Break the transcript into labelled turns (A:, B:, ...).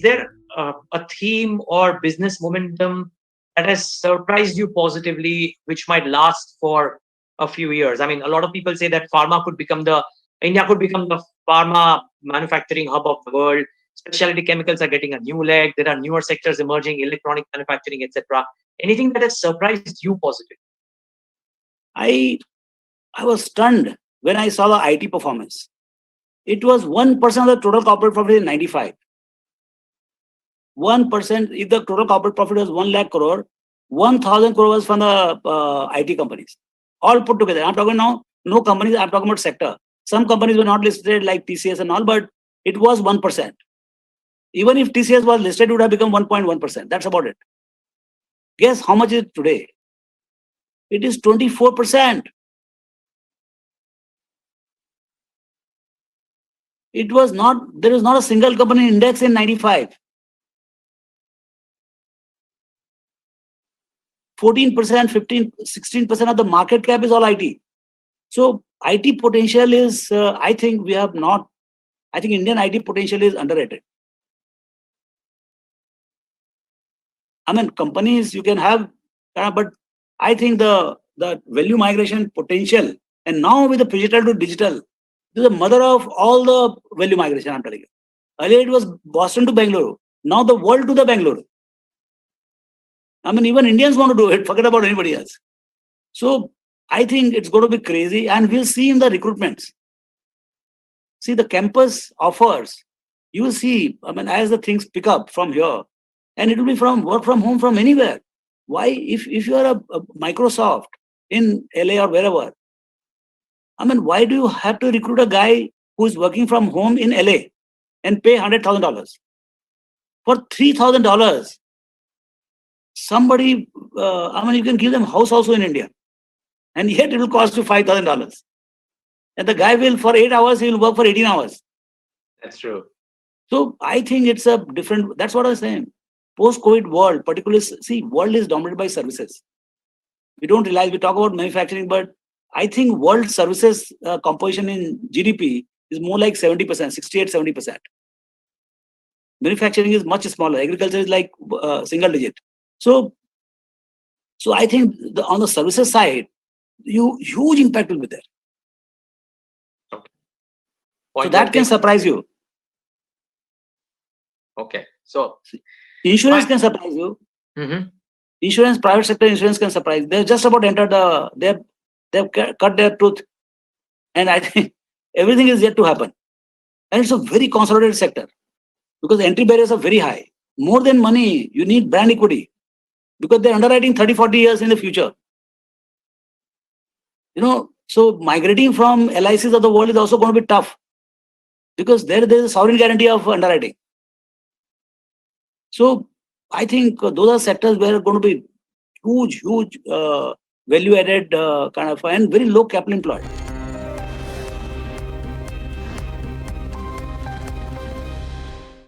A: is there a theme or business momentum that has surprised you positively, which might last for a few years? I mean, a lot of people say that India could become the pharma manufacturing hub of the world. Specialty chemicals are getting a new leg. There are newer sectors emerging, electronic manufacturing, etc. Anything that has surprised you positively?
B: I I was stunned when I saw the IT performance. It was 1% of the total corporate profit in 95. 1%, if the total corporate profit was 1 lakh crore, 1,000 crore was from the IT companies. All put together. I'm talking now, no companies, I'm talking about sector. Some companies were not listed like TCS and all, but it was 1%. Even if TCS was listed, it would have become 1.1%. That's about it. Guess how much is it today? It is 24%. It was not, there is not a single company index in 95. 14%, 15, 16% of the market cap is all IT. So IT potential is, I think Indian IT potential is underrated. I mean, companies you can have, but I think the value migration potential, and now with the digital to digital, this is the mother of all the value migration, I'm telling you. Earlier it was Boston to Bangalore. Now the world to the Bangalore. I mean, even Indians want to do it, forget about anybody else. So I think it's going to be crazy, and we'll see in the recruitments. See the campus offers, you will see, I mean, as the things pick up from here, and it will be from work from home from anywhere. Why? If you are a Microsoft in LA or wherever, I mean, why do you have to recruit a guy who is working from home in LA and pay $100,000? For $3,000, somebody, I mean, you can give them house also in India, and yet it will cost you $5,000. And the guy will, for 8 hours, he will work for 18 hours.
A: That's true.
B: So I think it's a different, that's what I was saying. Post-COVID world, particularly, see, world is dominated by services. We don't realize, we talk about manufacturing, but I think world services composition in GDP is more like 70%, 68, 70%. Manufacturing is much smaller. Agriculture is like single digit. So I think on the services side, huge impact will be there.
A: Okay.
B: So that can surprise you.
A: Okay. So
B: insurance can surprise you.
A: Mm-hmm.
B: Insurance, private sector insurance can surprise. They've just about entered they've cut their tooth. And I think everything is yet to happen. And it's a very consolidated sector because the entry barriers are very high. More than money, you need brand equity because they're underwriting 30, 40 years in the future. So migrating from LICs of the world is also going to be tough because there is a sovereign guarantee of underwriting. So I think those are sectors where are going to be huge value added kind of, and very low capital employed.